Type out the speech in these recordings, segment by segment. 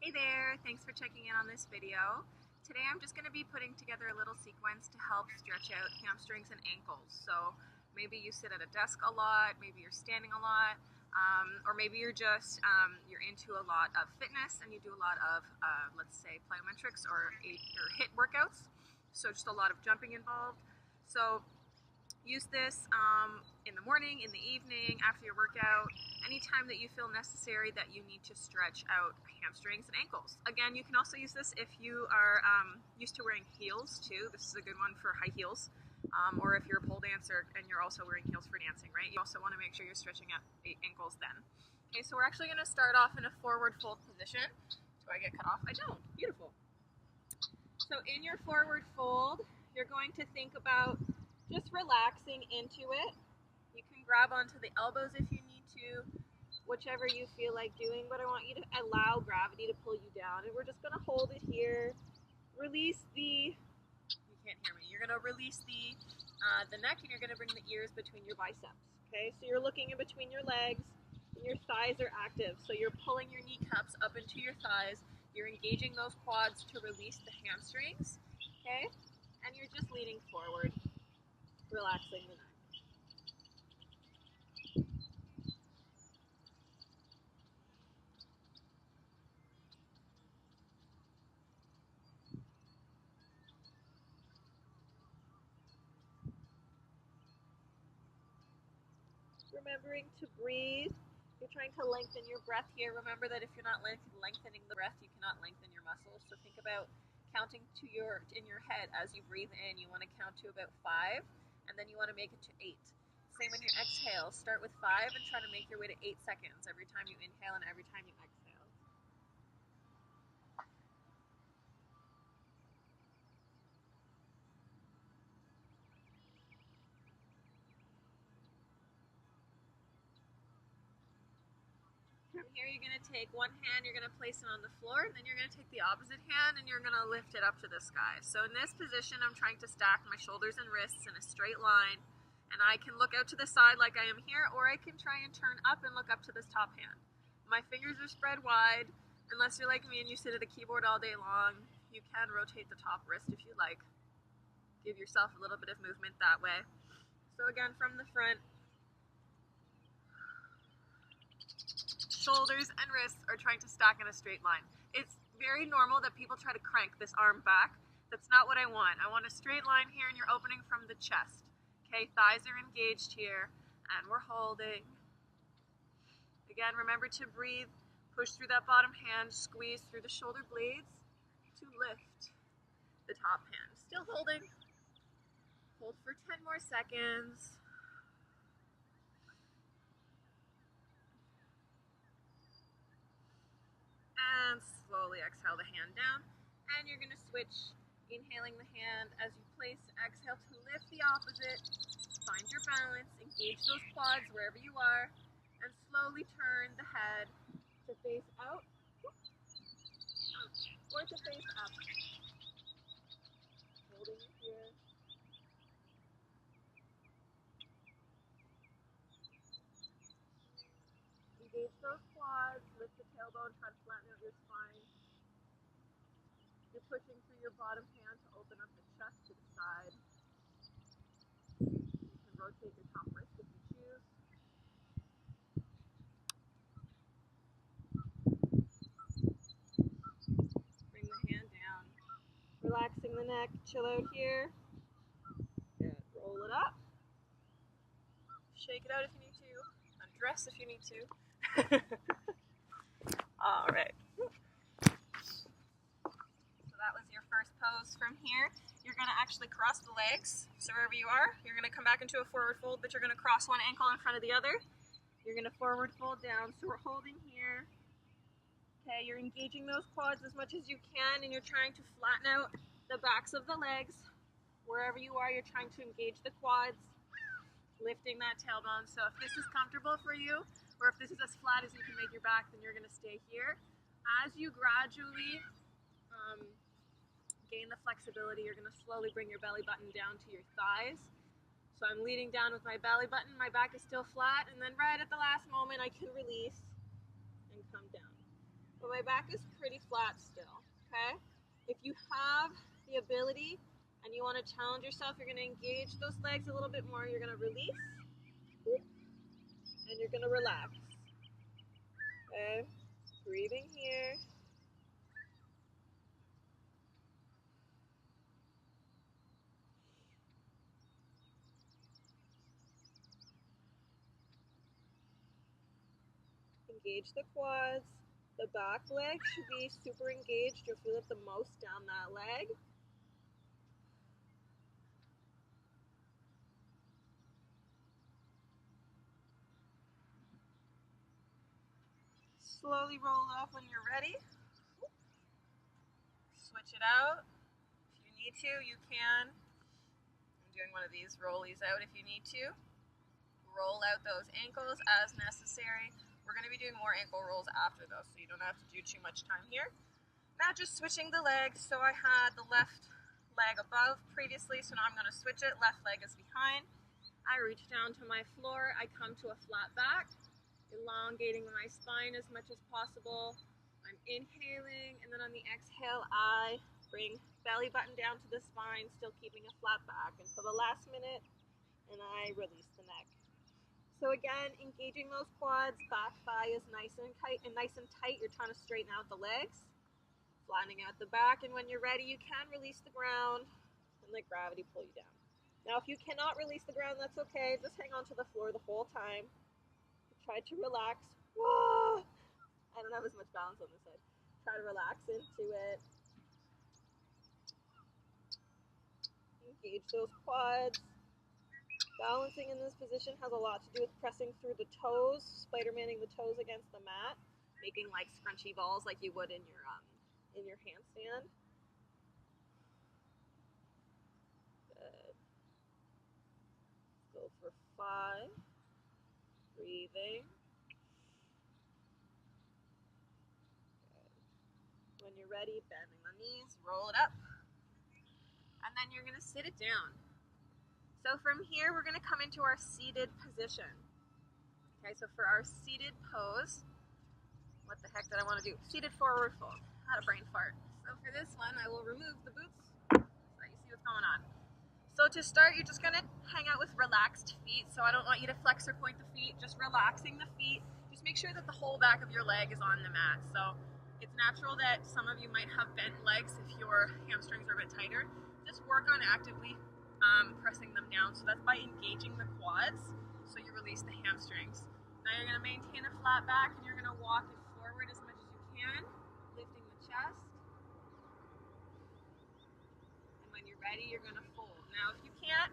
Hey there, thanks for checking in on this video. Today I'm just going to be putting together a little sequence to help stretch out hamstrings and ankles. So maybe you sit at a desk a lot, maybe you're standing a lot, or maybe you're just you're into a lot of fitness and you do a lot of let's say plyometrics or HIIT workouts. So just a lot of jumping involved. So use this in the morning, in the evening, after your workout, anytime that you feel necessary that you need to stretch out hamstrings and ankles. Again, you can also use this if you are used to wearing heels too. This is a good one for high heels, or if you're a pole dancer and you're also wearing heels for dancing, right? You also want to make sure you're stretching out the ankles then. Okay, so we're actually going to start off in a forward fold position. Do I get cut off? I don't. Beautiful. So in your forward fold, you're going to think about just relaxing into it. You can grab onto the elbows if you need to, whichever you feel like doing, but I want you to allow gravity to pull you down. And we're just going to hold it here. Release you can't hear me, you're going to release the neck, and you're going to bring the ears between your biceps. Okay, so you're looking in between your legs, and your thighs are active. So you're pulling your kneecaps up into your thighs. You're engaging those quads to release the hamstrings. Okay, and you're just leaning forward, relaxing the neck. Remembering to breathe. You're trying to lengthen your breath here. Remember that if you're not lengthening the breath, you cannot lengthen your muscles. So think about counting in your head as you breathe in. You want to count to about 5, and then you want to make it to 8. Same when you exhale. Start with 5 and try to make your way to 8 seconds every time you inhale and every time you exhale. From here, you're going to take one hand, you're going to place it on the floor, and then you're going to take the opposite hand and you're going to lift it up to the sky. So in this position, I'm trying to stack my shoulders and wrists in a straight line, and I can look out to the side like I am here, or I can try and turn up and look up to this top hand. My fingers are spread wide. Unless you're like me and you sit at a keyboard all day long, you can rotate the top wrist if you like. Give yourself a little bit of movement that way. So again, from the front, shoulders and wrists are trying to stack in a straight line. It's very normal that people try to crank this arm back. That's not what I want. I want a straight line here, and you're opening from the chest. Okay, thighs are engaged here, and we're holding. Again, remember to breathe. Push through that bottom hand, squeeze through the shoulder blades to lift the top hand. Still holding. Hold for 10 more seconds. And slowly exhale the hand down. And you're going to switch, inhaling the hand as you place, exhale to lift the opposite. Find your balance, engage those quads wherever you are, and slowly turn the head to face out or to face up. Holding it here. Engage those quads, lift the tailbone, try to flatten out your spine. You're pushing through your bottom hand to open up the chest to the side. You can rotate your top wrist if you choose. Bring the hand down. Relaxing the neck, chill out here. Good. Roll it up. Shake it out if you need to. Undress if you need to. All right. So that was your first pose. From here, you're going to actually cross the legs. So wherever you are, you're going to come back into a forward fold, but you're going to cross one ankle in front of the other. You're going to forward fold down. So we're holding here. Okay, you're engaging those quads as much as you can, and you're trying to flatten out the backs of the legs. Wherever you are, you're trying to engage the quads, lifting that tailbone. So if this is comfortable for you, or if this is as flat as you can make your back, then you're going to stay here. As you gradually gain the flexibility, you're going to slowly bring your belly button down to your thighs. So I'm leaning down with my belly button, my back is still flat, and then right at the last moment I can release and come down. but my back is pretty flat still, okay? If you have the ability and you want to challenge yourself, you're going to engage those legs a little bit more. You're going to release, and you're going to relax, okay? Breathing here. Engage the quads. The back leg should be super engaged. You'll feel it the most down that leg. Slowly roll off when you're ready. Switch it out. If you need to, you can. I'm doing one of these rollies out if you need to. Roll out those ankles as necessary. We're going to be doing more ankle rolls after those, so you don't have to do too much time here. Now just switching the legs. So I had the left leg above previously, so now I'm going to switch it. Left leg is behind. I reach down to my floor. I come to a flat back, elongating my spine as much as possible. I'm inhaling, and then on the exhale, I bring belly button down to the spine, still keeping a flat back until the last minute, and I release the neck. So again, engaging those quads, back thigh is nice and tight. You're trying to straighten out the legs, flattening out the back, and when you're ready, you can release the ground and let gravity pull you down. Now, if you cannot release the ground, that's okay. Just hang on to the floor the whole time. Try to relax. Whoa! I don't have as much balance on this side. Try to relax into it. Engage those quads. Balancing in this position has a lot to do with pressing through the toes, Spider-Manning the toes against the mat, making like scrunchy balls like you would in your handstand. Good. Go for 5. Breathing. Good. When you're ready, bending the knees, roll it up, and then you're going to sit it down. So from here, we're going to come into our seated position. Okay, so for our seated pose, what the heck did I want to do? Seated forward fold. Had a brain fart. So for this one, I will remove the boots so that you see what's going on. So to start, you're just going to hang out with relaxed feet. So I don't want you to flex or point the feet, just relaxing the feet. Just make sure that the whole back of your leg is on the mat. So it's natural that some of you might have bent legs if your hamstrings are a bit tighter. Just work on actively pressing them down. So that's by engaging the quads, so you release the hamstrings. Now you're going to maintain a flat back, and you're going to walk it forward as much as you can, lifting the chest. And when you're ready, you're going to fold. Now if you can't,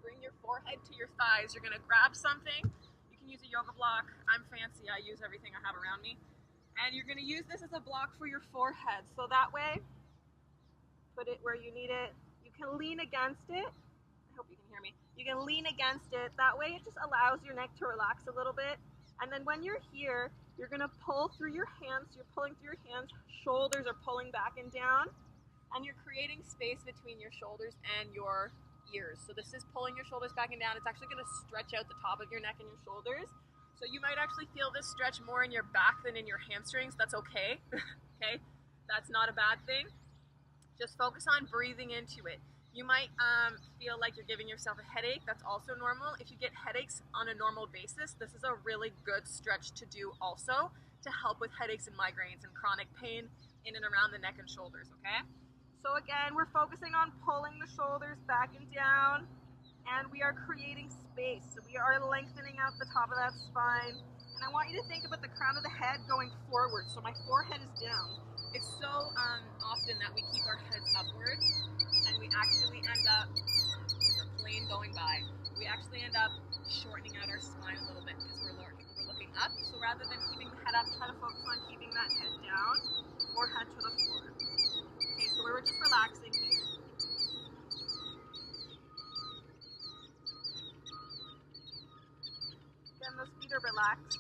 bring your forehead to your thighs. You're going to grab something. You can use a yoga block. I'm fancy. I use everything I have around me. And you're going to use this as a block for your forehead. So that way, put it where you need it. You can lean against it. I hope you can hear me. You can lean against it. That way it just allows your neck to relax a little bit. And then when you're here, you're going to pull through your hands. You're pulling through your hands. Shoulders are pulling back and down. And you're creating space between your shoulders and your ears. So this is pulling your shoulders back and down. It's actually going to stretch out the top of your neck and your shoulders. So you might actually feel this stretch more in your back than in your hamstrings. That's okay. Okay? That's not a bad thing. Just focus on breathing into it. You might feel like you're giving yourself a headache. That's also normal. If you get headaches on a normal basis, this is a really good stretch to do also to help with headaches and migraines and chronic pain in and around the neck and shoulders, okay? So again, we're focusing on pulling the shoulders back and down, and we are creating space. So we are lengthening out the top of that spine. And I want you to think about the crown of the head going forward. So my forehead is down. It's so often that we keep our heads upward, and we actually end up, there's a plane going by, we actually end up shortening out our spine a little bit because we're looking up. So rather than keeping the head up, try to focus on keeping that head down, forehead to the floor. Okay, so we're just relaxing here. Again, those feet are relaxed.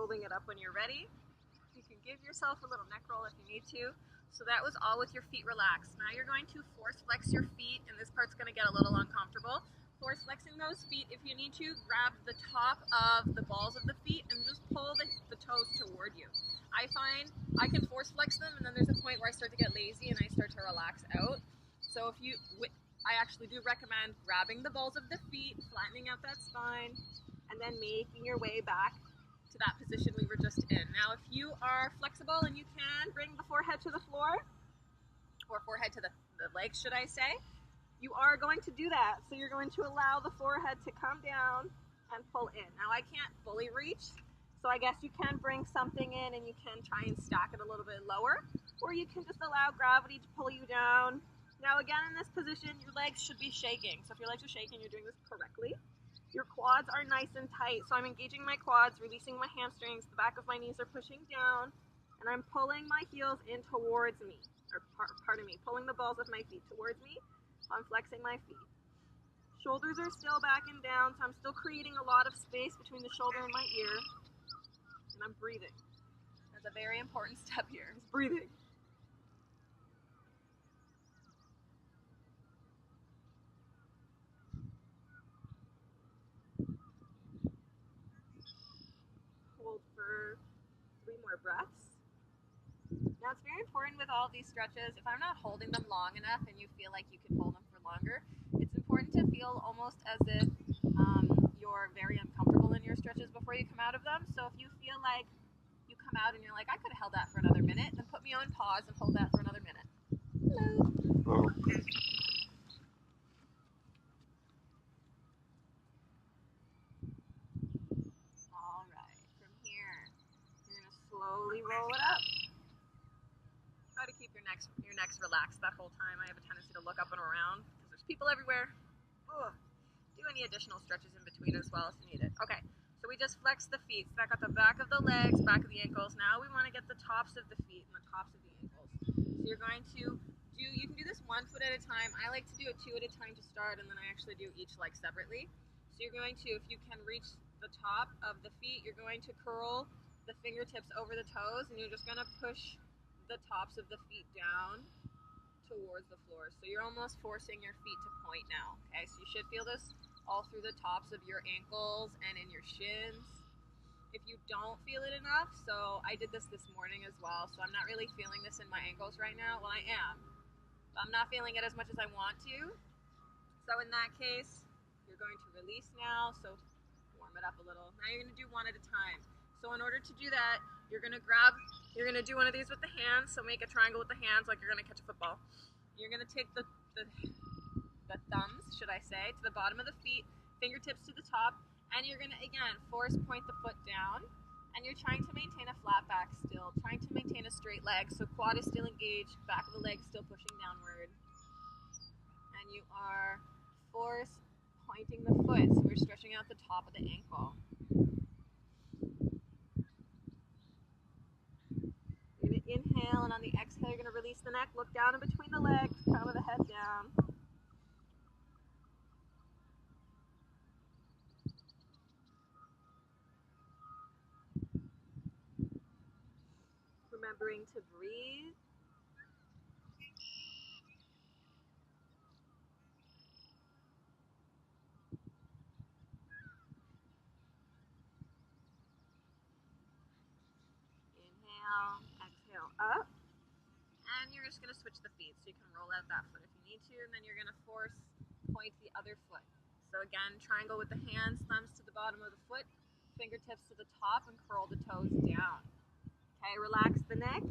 holding it up when you're ready. You can give yourself a little neck roll if you need to. So that was all with your feet relaxed. Now you're going to force flex your feet, and this part's going to get a little uncomfortable. Force flexing those feet. If you need to, grab the top of the balls of the feet and just pull the toes toward you. I find I can force flex them, and then there's a point where I start to get lazy and I start to relax out. So I actually do recommend grabbing the balls of the feet, flattening out that spine, and then making your way back to that position we were just in. Now, if you are flexible and you can bring the forehead to the floor, or forehead to the legs, should I say, you are going to do that. So you're going to allow the forehead to come down and pull in. Now, I can't fully reach, so I guess you can bring something in and you can try and stack it a little bit lower, or you can just allow gravity to pull you down. Now, again, in this position, your legs should be shaking. So if your legs are shaking, you're doing this correctly. Your quads are nice and tight, so I'm engaging my quads, releasing my hamstrings, the back of my knees are pushing down, and I'm pulling my heels in towards me, or pardon me, pulling the balls of my feet towards me. I'm flexing my feet. Shoulders are still back and down, so I'm still creating a lot of space between the shoulder and my ear, and I'm breathing. That's a very important step here, is breathing. Hold for 3 more breaths. Now, it's very important with all these stretches, if I'm not holding them long enough and you feel like you can hold them for longer, it's important to feel almost as if you're very uncomfortable in your stretches before you come out of them. So if you feel like you come out and you're like, I could have held that for another minute, then put me on pause and hold that for another minute. Hello. All right, from here, you're going to slowly roll it up. Try to keep your necks relaxed that whole time. I have a tendency to look up and around because there's people everywhere. Ugh. Do any additional stretches in between as well if you need it. Okay, so we just flexed the feet. So I got the back of the legs, back of the ankles. Now we want to get the tops of the feet and the tops of the ankles. So you're going to you can do this 1 foot at a time. I like to do it 2 at a time to start, and then I actually do each leg separately. So you're going to, if you can reach the top of the feet, you're going to curl the fingertips over the toes, and you're just going to push the tops of the feet down towards the floor. So you're almost forcing your feet to point now. Okay, so you should feel this all through the tops of your ankles and in your shins. If you don't feel it enough, so I did this morning as well, so I'm not really feeling this in my ankles right now. Well, I am, but I'm not feeling it as much as I want to. So in that case, you're going to release now, so warm it up a little. Now you're going to do 1 at a time. So in order to do that, you're going to do one of these with the hands, so make a triangle with the hands like you're going to catch a football. You're going to take the thumbs, should I say, to the bottom of the feet, fingertips to the top, and you're going to, again, force point the foot down, and you're trying to maintain a flat back still, trying to maintain a straight leg, so quad is still engaged, back of the leg still pushing downward. And you are force pointing the foot, so we're stretching out the top of the ankle. You're going to inhale, and on the exhale, you're going to release the neck, look down in between the legs, crown of the head down. Remembering to breathe. Inhale, exhale up. And you're just going to switch the feet. So you can roll out that foot if you need to, and then you're going to force point the other foot. So again, triangle with the hands, thumbs to the bottom of the foot, fingertips to the top, and curl the toes down. Okay, relax the neck,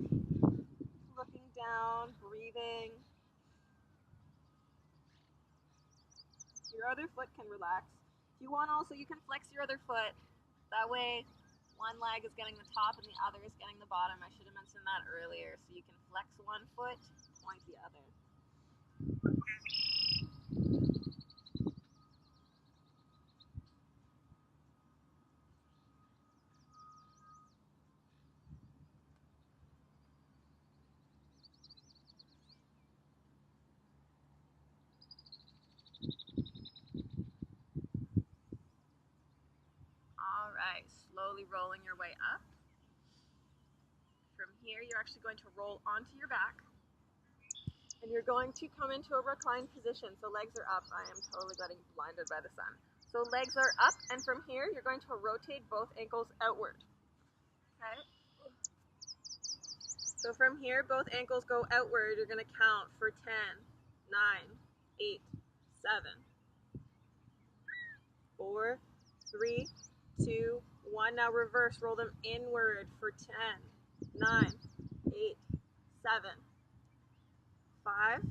looking down, breathing. Your other foot can relax. If you want also, you can flex your other foot. That way, one leg is getting the top and the other is getting the bottom. I should have mentioned that earlier. So you can flex one foot, point the other. All right, slowly slowly rolling your way up. From here, you're actually going to roll onto your back. And you're going to come into a reclined position. So legs are up. I am totally getting blinded by the sun. So legs are up, and from here, you're going to rotate both ankles outward. Okay? So from here, both ankles go outward. You're going to count for 10, 9, 8, 7, 4, 3, 2, 1. Now reverse. Roll them inward for 10, 9, 8, 7, 5,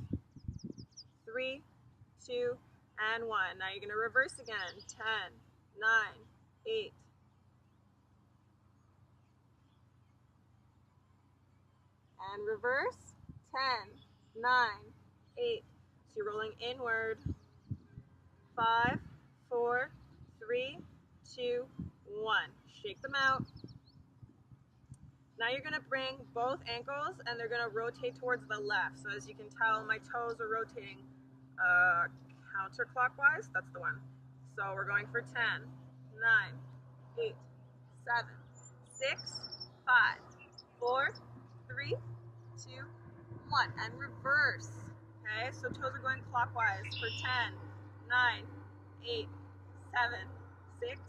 3, 2, and 1. Now you're going to reverse again. 10, 9, 8, and reverse. 10, 9, 8. So you're rolling inward. 5, 4, 3, 2, 1. Shake them out. Now you're going to bring both ankles and they're going to rotate towards the left. So as you can tell, my toes are rotating counterclockwise. That's the one. So we're going for 10, 9, 8, 7, 6, 5, 4, 3, 2, 1. And reverse. Okay, so toes are going clockwise for 10, 9, 8, 7, 6,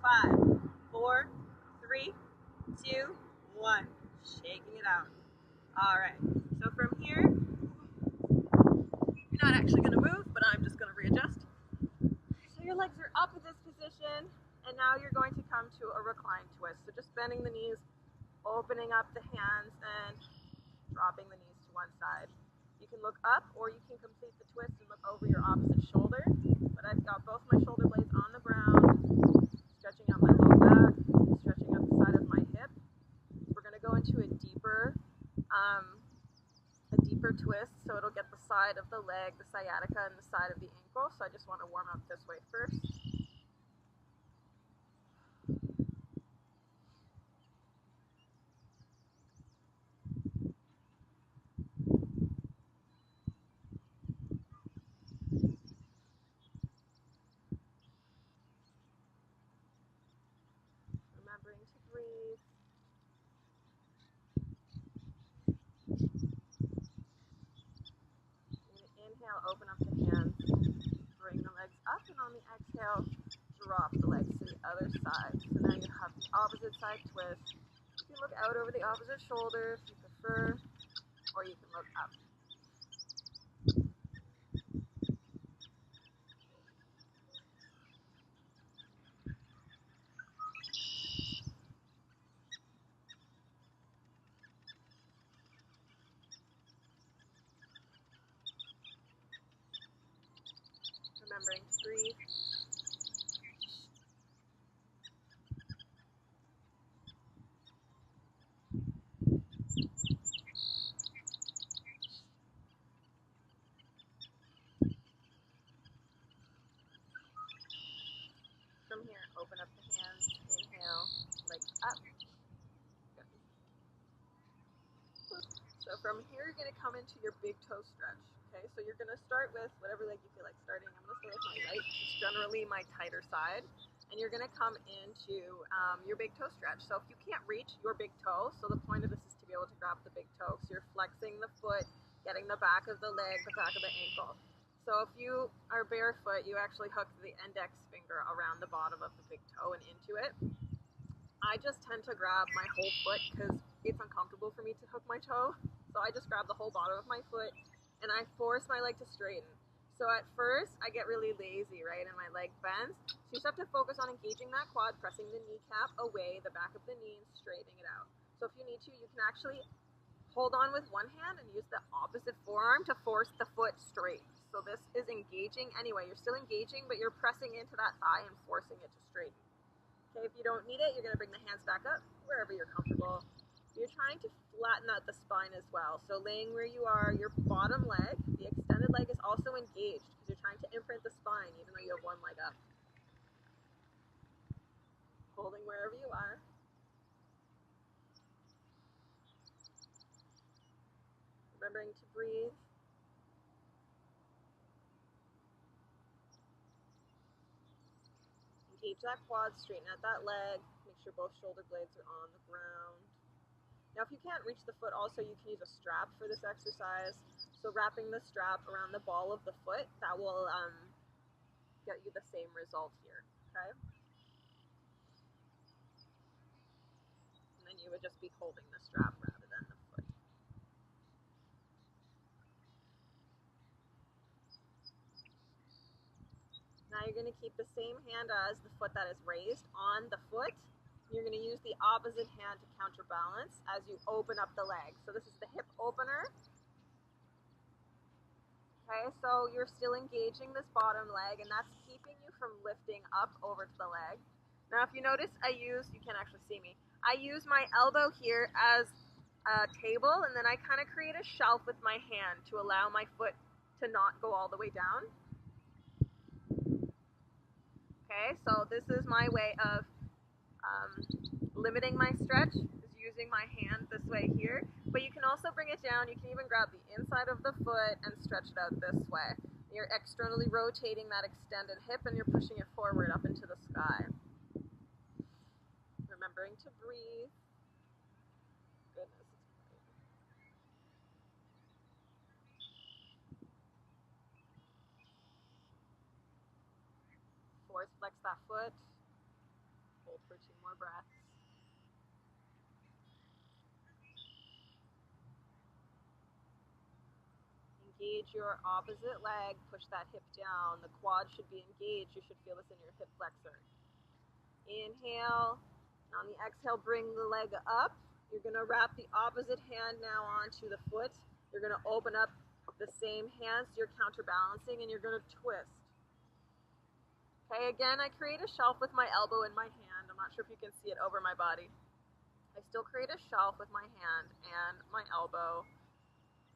5, 4, 3, 2, 1. Shaking it out. All right. So from here, you're not actually going to move, but I'm just going to readjust. So your legs are up in this position, and now you're going to come to a reclined twist. So just bending the knees, opening up the hands, and dropping the knees to one side. You can look up, or you can complete the twist and look over your opposite shoulder. But I've got both my shoulder blades on the ground, stretching out my low back, stretching out the side of my hip. We're going to go into a deeper twist, so it'll get the side of the leg, the sciatica, and the side of the ankle. So I just want to warm up this way first. Remembering to breathe. Inhale, open up the hands, bring the legs up, and on the exhale, drop the legs to the other side. So now you have the opposite side twist. You can look out over the opposite shoulder if you prefer, or you can look up. Remembering to breathe. From here, open up the hands, inhale, legs up. Good. So from here, you're going to come into your big toe stretch. Okay, so you're going to start with whatever leg you feel like starting. I'm going to start with my right. It's generally my tighter side. And you're going to come into your big toe stretch. So if you can't reach your big toe, so the point of this is to be able to grab the big toe. So you're flexing the foot, getting the back of the leg, the back of the ankle. So if you are barefoot, you actually hook the index finger around the bottom of the big toe and into it. I just tend to grab my whole foot because it's uncomfortable for me to hook my toe. So I just grab the whole bottom of my foot and I force my leg to straighten. So at first, I get really lazy, right, and my leg bends. So you just have to focus on engaging that quad, pressing the kneecap away, the back of the knee, and straightening it out. So if you need to, you can actually hold on with one hand and use the opposite forearm to force the foot straight. So this is engaging anyway. You're still engaging, but you're pressing into that thigh and forcing it to straighten. Okay, if you don't need it, you're going to bring the hands back up wherever you're comfortable. You're trying to flatten out the spine as well. So laying where you are, your bottom leg, the extended leg is also engaged because you're trying to imprint the spine even though you have one leg up. Holding wherever you are. Remembering to breathe. Engage that quad, straighten out that leg, make sure both shoulder blades are on the ground. Now if you can't reach the foot also, you can use a strap for this exercise. So wrapping the strap around the ball of the foot, that will get you the same result here, okay? And then you would just be holding the strap rather than the foot. Now you're going to keep the same hand as the foot that is raised on the foot. You're going to use the opposite hand to counterbalance as you open up the leg. So this is the hip opener. Okay, so you're still engaging this bottom leg, and that's keeping you from lifting up over to the leg. Now if you notice, you can't actually see me, I use my elbow here as a table, and then I kind of create a shelf with my hand to allow my foot to not go all the way down. Okay, so this is my way of limiting my stretch, is using my hand this way here. But you can also bring it down. You can even grab the inside of the foot and stretch it out this way. You're externally rotating that extended hip and you're pushing it forward up into the sky. Remembering to breathe. Goodness, it's great. Force flex that foot. Hold for 2 more breaths. Engage your opposite leg, push that hip down. The quad should be engaged. You should feel this in your hip flexor. Inhale. On the exhale, bring the leg up. You're going to wrap the opposite hand now onto the foot. You're going to open up the same hands. You're counterbalancing and you're going to twist. Okay, again, I create a shelf with my elbow in my hand. I'm not sure if you can see it over my body. I still create a shelf with my hand and my elbow,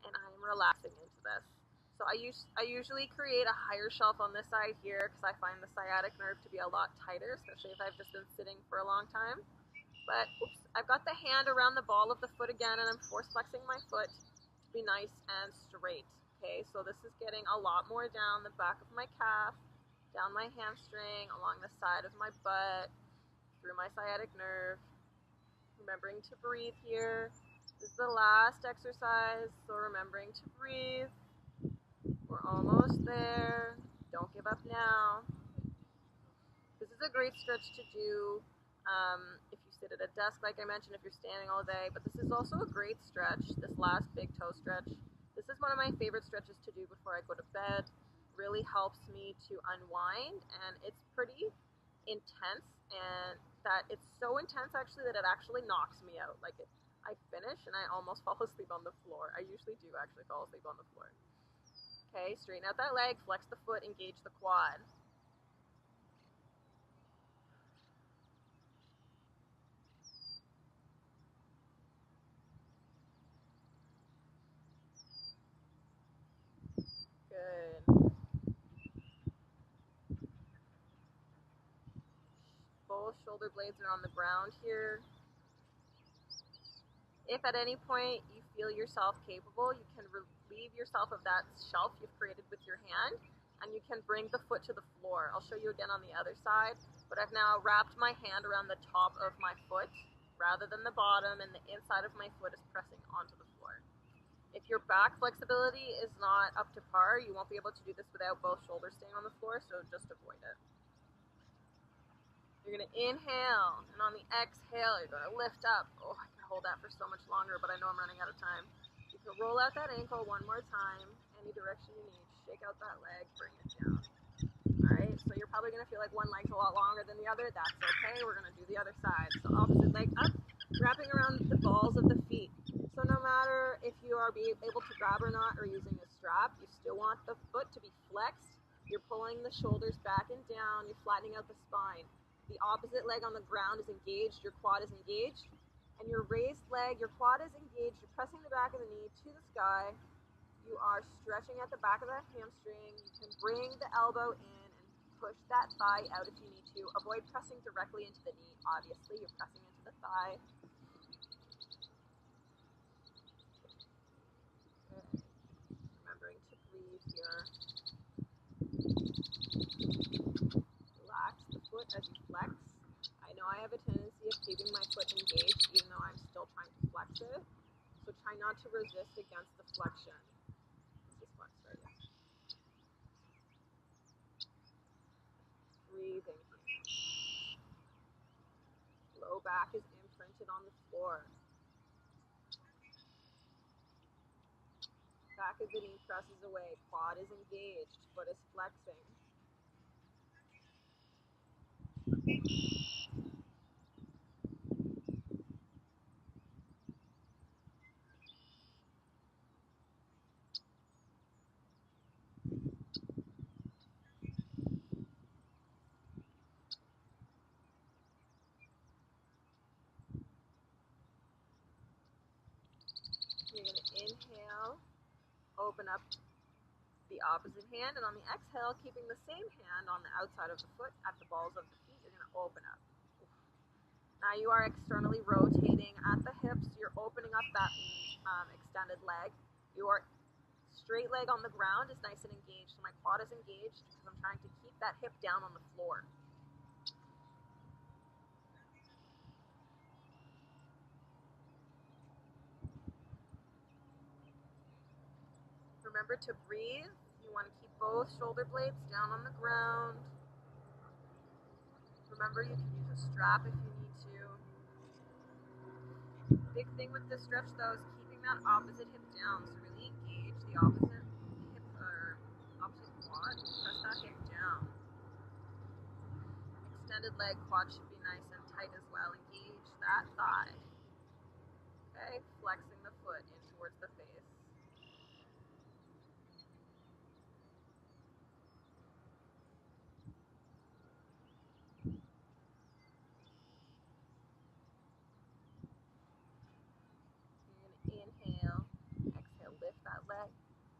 and I'm relaxing into this. So I usually create a higher shelf on this side here because I find the sciatic nerve to be a lot tighter, especially if I've just been sitting for a long time. But oops, I've got the hand around the ball of the foot again, and I'm force flexing my foot to be nice and straight. Okay, so this is getting a lot more down the back of my calf, down my hamstring, along the side of my butt, through my sciatic nerve. Remembering to breathe here. This is the last exercise, so remembering to breathe. We're almost there. Don't give up now. This is a great stretch to do if you sit at a desk, like I mentioned, if you're standing all day. But this is also a great stretch, this last big toe stretch. This is one of my favorite stretches to do before I go to bed. Really helps me to unwind, and it's pretty intense, and that it's so intense actually that it actually knocks me out. Like I finish and I almost fall asleep on the floor. I usually do actually fall asleep on the floor. Okay, straighten out that leg, flex the foot, engage the quad. Good. Both shoulder blades are on the ground here. If at any point you feel yourself capable, you can relieve yourself of that shelf you've created with your hand, and you can bring the foot to the floor. I'll show you again on the other side, but I've now wrapped my hand around the top of my foot rather than the bottom, and the inside of my foot is pressing onto the floor. If your back flexibility is not up to par, you won't be able to do this without both shoulders staying on the floor, so just avoid it. You're going to inhale, and on the exhale, you're going to lift up. Oh, I can hold that for so much longer, but I know I'm running out of time. You can roll out that ankle one more time, any direction you need. Shake out that leg, bring it down. All right, so you're probably going to feel like one leg's a lot longer than the other. That's okay. We're going to do the other side. So opposite leg up, wrapping around the balls of the feet. So no matter if you are able to grab or not, or using a strap, you still want the foot to be flexed. You're pulling the shoulders back and down. You're flattening out the spine. The opposite leg on the ground is engaged, your quad is engaged, and your raised leg, your quad is engaged, you're pressing the back of the knee to the sky. You are stretching at the back of that hamstring. You can bring the elbow in and push that thigh out if you need to. Avoid pressing directly into the knee, obviously, you're pressing into the thigh. Okay. Remembering to breathe here. Relax the foot as you of keeping my foot engaged even though I'm still trying to flex it. So try not to resist against the flexion. This is flexed right now. Breathing here. Low back is imprinted on the floor. Back of the knee presses away. Quad is engaged. Foot is flexing. You're going to inhale, open up the opposite hand, and on the exhale, keeping the same hand on the outside of the foot at the balls of the feet, you're going to open up. Now you are externally rotating at the hips. You're opening up that extended leg. Your straight leg on the ground is nice and engaged. So my quad is engaged because I'm trying to keep that hip down on the floor. Remember to breathe. You want to keep both shoulder blades down on the ground. Remember, you can use a strap if you need to. Big thing with this stretch though is keeping that opposite hip down. So really engage the opposite hip or opposite quad. Press that hip down. Extended leg quad should be nice and tight as well. Engage that thigh. Okay, flexing the foot in towards the face. Inhale, exhale, lift that leg,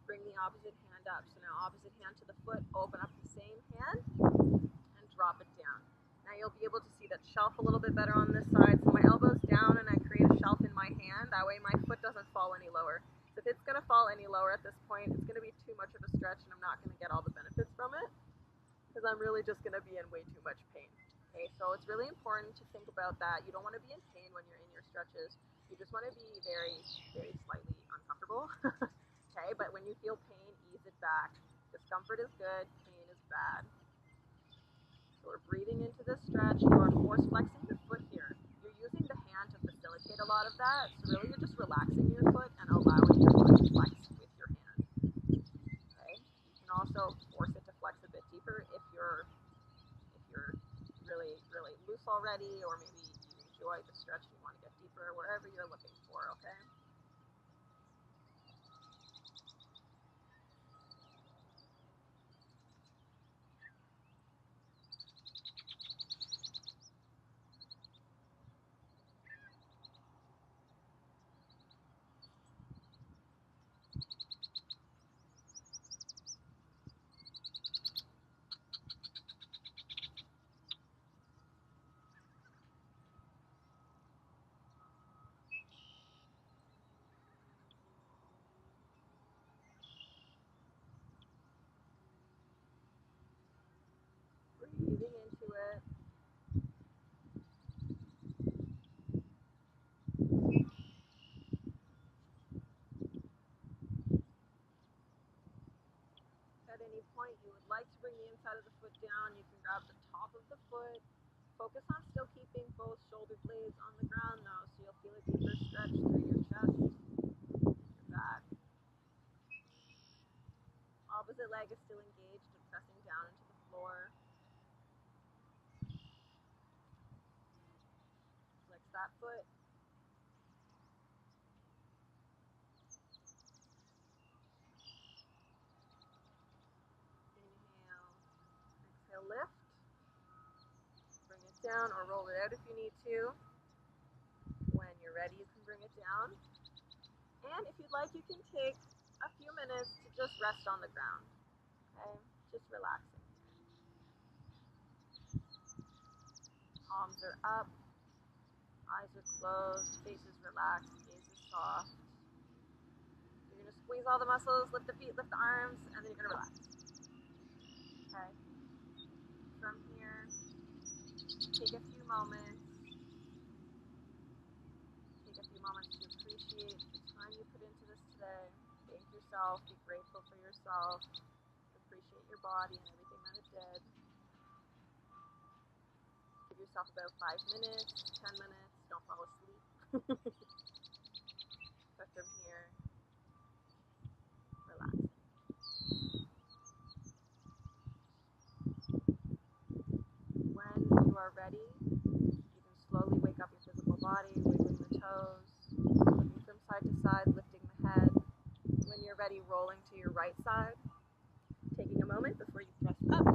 bring the opposite hand up. So now opposite hand to the foot, open up the same hand, and drop it down. Now you'll be able to see that shelf a little bit better on this side. So my elbow's down and I create a shelf in my hand. That way my foot doesn't fall any lower. So if it's going to fall any lower at this point, it's going to be too much of a stretch and I'm not going to get all the benefits from it because I'm really just going to be in way too much pain. Okay, so it's really important to think about that. You don't want to be in pain when you're in your stretches. You just want to be very, very slightly uncomfortable. Okay, but when you feel pain, ease it back. Discomfort is good, pain is bad. So we're breathing into this stretch. You are force flexing the foot here. You're using the hand to facilitate a lot of that. So really you're just relaxing your foot and allowing your foot to flex with your hand. Okay, you can also force it to flex a bit deeper if you're really, really loose already, or maybe you enjoy the stretch and you want to get deeper, wherever you're looking for, okay? Breathing into it. At any point you would like to bring the inside of the foot down, you can grab the top of the foot. Focus on still keeping both shoulder blades on the ground though, so you'll feel a deeper stretch through your chest, your back. Opposite leg is still engaged and pressing down into the floor. Flex that foot. Inhale, exhale, lift. Bring it down or roll it out if you need to. When you're ready, you can bring it down. And if you'd like, you can take a few minutes to just rest on the ground. Okay, just relaxing. Palms are up, eyes are closed, face is relaxed, gaze is soft. You're going to squeeze all the muscles, lift the feet, lift the arms, and then you're going to relax. Okay. From here, take a few moments yourself, be grateful for yourself, appreciate your body and everything that it did. Give yourself about 5 minutes, 10 minutes, don't fall asleep. But from here, relax. When you are ready, you can slowly wake up your physical body, wiggling the toes, looking from side to side, lifting the head. When you're ready, rolling to your right side, taking a moment before you press up.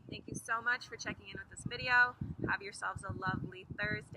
Thank you so much for checking in with this video. Have yourselves a lovely Thursday.